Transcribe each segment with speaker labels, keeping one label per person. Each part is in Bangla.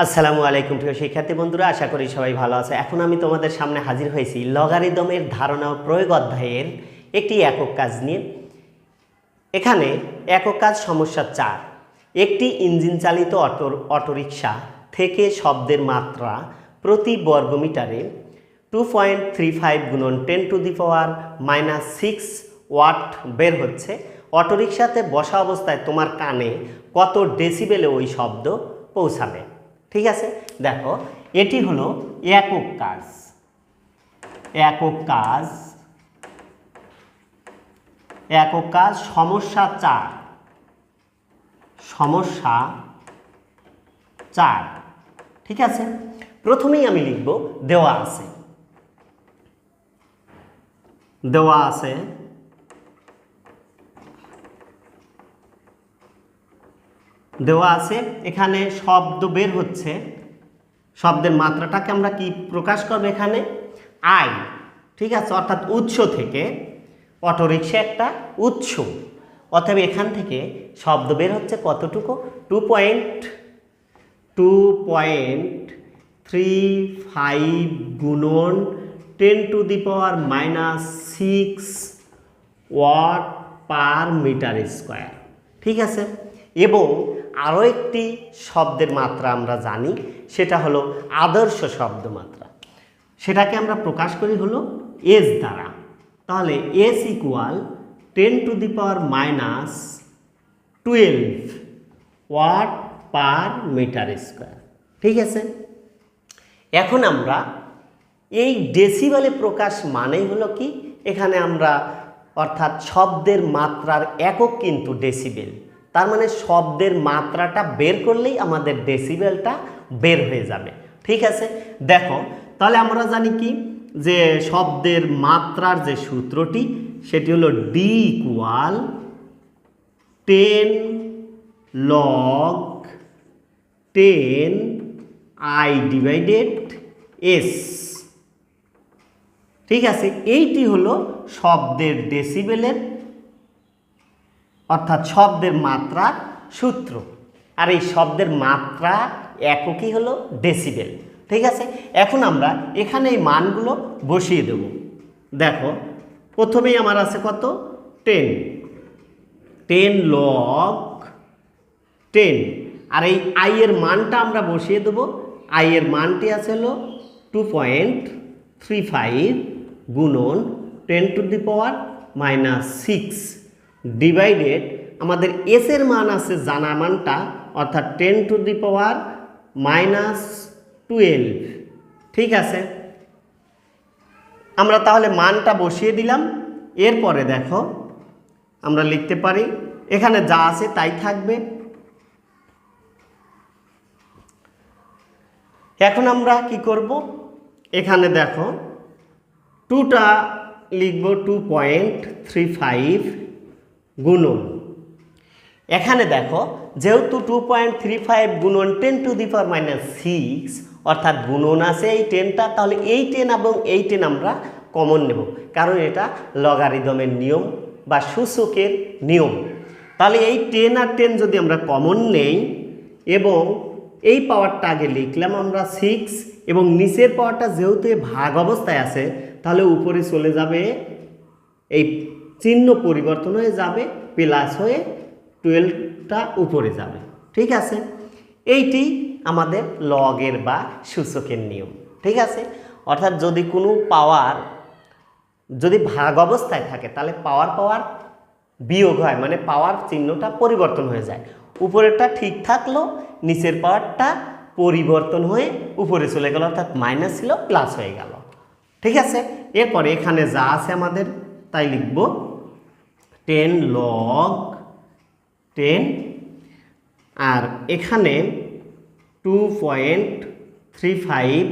Speaker 1: আসসালামু আলাইকুম প্রিয় শিক্ষার্থী বন্ধুরা, আশা করি সবাই ভালো আছে। এখন আমি তোমাদের সামনে হাজির হয়েছি লগারিদমের ধারণা ও প্রয়োগ অধ্যায়ের একটি একক কাজ নিয়ে। এখানে একক কাজ সমস্যা 4। একটি ইঞ্জিন চালিত অটোরিকশা থেকে শব্দের মাত্রা প্রতি বর্গমিটারে 2.35 গুণন 10⁻⁻6 ওয়াট বের হচ্ছে। অটোরিকশাতে বসা অবস্থায় তোমার কানে কত ডেসিবেলে ওই শব্দ পৌঁছাবে। ঠিক আছে, দেখো এটি হলো একক কাজ। একক কাজ সমস্যা 4। ঠিক আছে, প্রথমেই আমি লিখব দেওয়া আছে এখানে শব্দ বের হচ্ছে। শব্দের মাত্রাটাকে আমরা কি প্রকাশ করব এখানে আই। ঠিক আছে, অর্থাৎ উৎস থেকে, অটোরিকশা একটা উৎস, অতএব এখান থেকে শব্দ বের হচ্ছে কতটুকু 2.35 গুণন 10⁻⁻6 ওয়াট পার মিটার স্কোয়ার। ঠিক আছে, এবং আরও একটি শব্দের মাত্রা আমরা জানি, সেটা হলো আদর্শ শব্দ মাত্রা। সেটাকে আমরা প্রকাশ করি হলো এস দ্বারা। তাহলে S equal 10⁻12 watt per metre square. ঠিক আছে, এখন আমরা এই ডেসিবেলে প্রকাশ মানেই হলো কি, এখানে আমরা অর্থাৎ শব্দের মাত্রার একক কিন্তু ডেসিবেল। তার মানে শব্দের মাত্রাটা বের করলেই আমাদের ডেসিবেলটা বের হয়ে যাবে। ঠিক আছে, দেখো তাহলে আমরা জানি কি, যে শব্দের মাত্রার যে সূত্রটি সেটি হলো D equal 10 log 10 I divided S. ঠিক আছে, এইটি হলো শব্দের ডেসিবেলের অর্থাৎ শব্দের মাত্রার সূত্র। আর এই শব্দের মাত্রা এককই হলো ডেসিবেল। ঠিক আছে, এখন আমরা এখানে এই মানগুলো বসিয়ে দেব। দেখো প্রথমেই আমার আছে কত 10 log 10, আর এই আই এর মানটা আমরা বসিয়ে দেব। আই এর মানটি আছে হলো 2.35 গুণন 10⁻⁻6 ডিভাইডেড আমাদের এস এর মান আছে জানা মানটা, অর্থাৎ 10⁻12। ঠিক আছে, আমরা তাহলে মানটা বসিয়ে দিলাম। এরপরে দেখো আমরা লিখতে পারি, এখানে যা আছে তাই থাকবে। এখন আমরা কি করব, এখানে দেখো 2টা লিখব 2.35 গুণন, এখানে দেখো যেহেতু 2.35 গুণন 10⁻⁻6 অর্থাৎ গুণন আছে এই 10টা, তাহলে এই 10 এবং এই 10 আমরা কমন নেব, কারণ এটা লগারিদমের নিয়ম বা সূচকের নিয়ম। তাহলে এই 10 আর 10 যদি আমরা কমন নেই এবং এই পাওয়ারটা আগে লিখলাম আমরা 6, এবং নিচের পাওয়ারটা যেহেতু ভাগ অবস্থায় আছে, তাহলে উপরে চলে যাবে, এই চিহ্ন পরিবর্তন হয়ে যাবে, প্লাস হয়ে 12টা উপরে যাবে। ঠিক আছে, এইটি আমাদের লগের বা সূচকের নিয়ম। ঠিক আছে, অর্থাৎ যদি কোনো পাওয়ার যদি ভাগ অবস্থায় থাকে তাহলে পাওয়ার বিয়োগ হয়, মানে পাওয়ার চিহ্নটা পরিবর্তন হয়ে যায়। উপরেরটা ঠিক থাকলো, নিচের পাওয়ারটা পরিবর্তন হয়ে উপরে চলে গেল, অর্থাৎ মাইনাস ছিল প্লাস হয়ে গেল। ঠিক আছে, এরপরে এখানে যা আছে আমাদের তাই লিখব 10 log 10, আর এখানে 2.35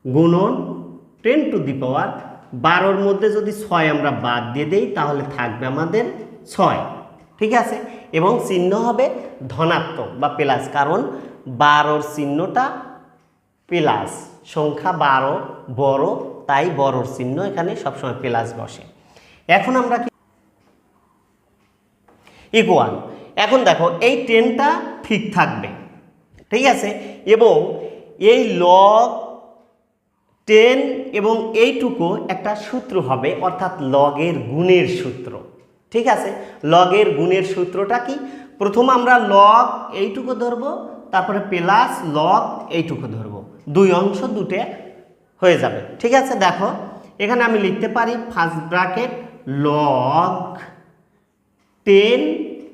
Speaker 1: গুণন 10⁻12 মধ্যে যদি 6 আমরা বাদ দিয়ে দেই তাহলে থাকবে আমাদের 6। ঠিক আছে, এবং চিহ্ন হবে ধনাত্মক বা প্লাস, কারণ 12 চিহ্নটা প্লাস, সংখ্যা 12 বড়, তাই বড়র চিহ্ন এখানে সবসময় প্লাস বসে। এখন আমরা কি ইকুয়াল, এখন দেখো এই 10টা ঠিক থাকবে, ঠিক আছে। এবং এই লগ 10 এবং এইটুকু একটা সূত্র হবে, অর্থাৎ লগের গুণের সূত্র। ঠিক আছে, লগের গুণের সূত্রটা কি? প্রথম আমরা লগ এইটুকু ধরবো, তারপরে প্লাস লগ এইটুকু ধরবো, দুই অংশ দুটে হয়ে যাবে। ঠিক আছে, দেখো এখানে আমি লিখতে পারি ফার্স্ট ব্র্যাকেট লগ 10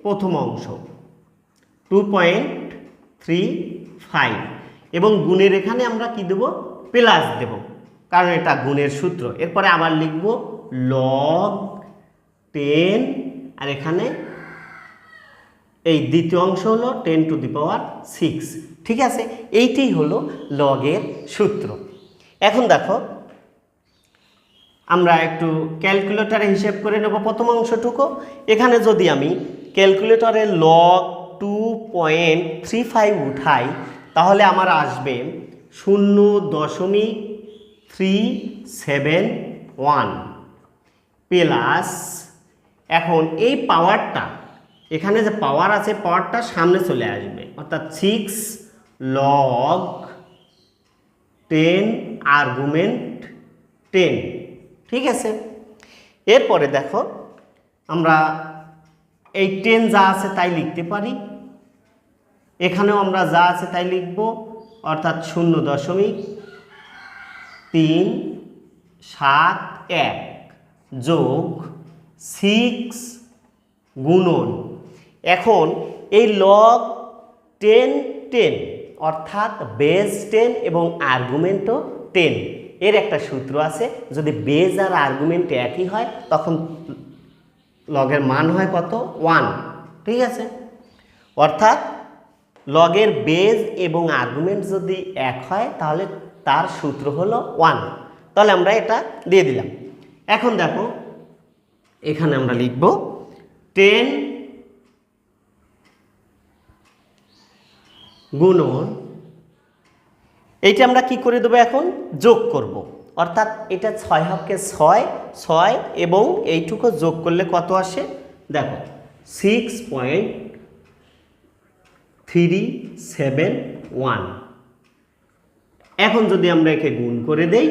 Speaker 1: প্রথম অংশ 2.35 এবং গুণের এখানে আমরা কি দেব? প্লাস দেব, কারণ এটা গুণের সূত্র। এরপরে আবার লিখব লগ 10 আর এখানে এই দ্বিতীয় অংশ হলো 10⁶। ঠিক আছে, এইটাই হলো লগের সূত্র। এখন দেখো আমরা একটু ক্যালকুলেটরে হিসেব করে নেব প্রথম অংশটুকু। এখানে যদি আমি ক্যালকুলেটরে লগ 2.35 উঠাই তাহলে আমার আসবে 0.371 প্লাস, এখন এই পাওয়ারটা এখানে যে পাওয়ার আছে পাওয়ারটা সামনে চলে আসবে, অর্থাৎ 6 লগ 10 আর্গুমেন্ট 10। ঠিক আছে, এরপরে দেখো আমরা এই 10 যা আছে তাই লিখতে পারি, এখানেও আমরা যা আছে তাই লিখব, অর্থাৎ 0.371 যোগ 6 গুণন। এখন এই লগ 10 অর্থাৎ বেজ 10 এবং আর্গুমেন্টও 10 এর একটা সূত্র আছে, যদি বেজ আর আর্গুমেন্ট একই হয় তখন লগের মান হয় কত? 1। ঠিক আছে, অর্থাৎ লগের বেজ এবং আর্গুমেন্ট যদি এক হয় তাহলে তার সূত্র হলো 1। তাহলে আমরা এটা দিয়ে দিলাম। এখন দেখো এখানে আমরা লিখব 10 গুণন, এইটা আমরা কি করে দেবো? এখন যোগ করব, অর্থাৎ এটা 6 হকে 6 এবং এইটুকু যোগ করলে কত আসে দেখো 6.371। এখন যদি আমরা একে গুণ করে দেই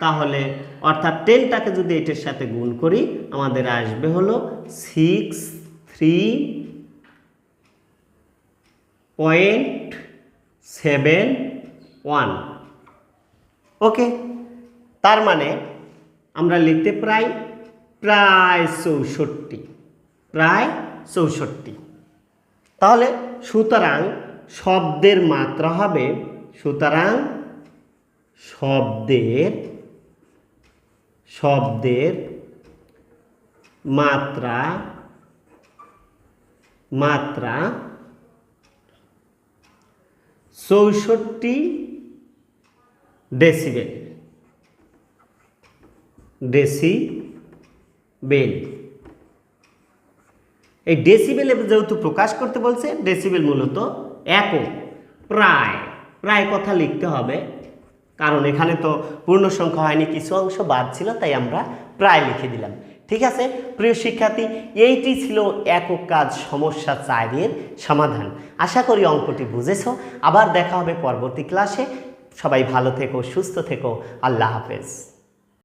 Speaker 1: তাহলে, অর্থাৎ 10টাকে যদি এটার সাথে গুণ করি আমাদের আসবে হলো 6.371। ওকে, তার মানে আমরা লিখতে প্রায় 64। তাহলে সুতরাং শব্দের মাত্রা হবে, সুতরাং শব্দের মাত্রা 64 ডেসিবেল। এই ডেসিবেল যেহেতু প্রকাশ করতে বলছে, ডেসিবেল মূলত একক। প্রায় কথা লিখতে হবে, কারণ এখানে তো পূর্ণ সংখ্যা হয়নি, কিছু অংশ বাদ ছিল, তাই আমরা প্রায় লিখে দিলাম। ঠিক আছে প্রিয় শিক্ষার্থী, এইটি ছিল একক কাজ সমস্যা 4-এর সমাধান। আশা করি অঙ্কটি বুঝেছো। আবার দেখা হবে পরবর্তী ক্লাসে। সবাই ভালো থেকো, সুস্থ থেকো। আল্লাহ হাফেজ।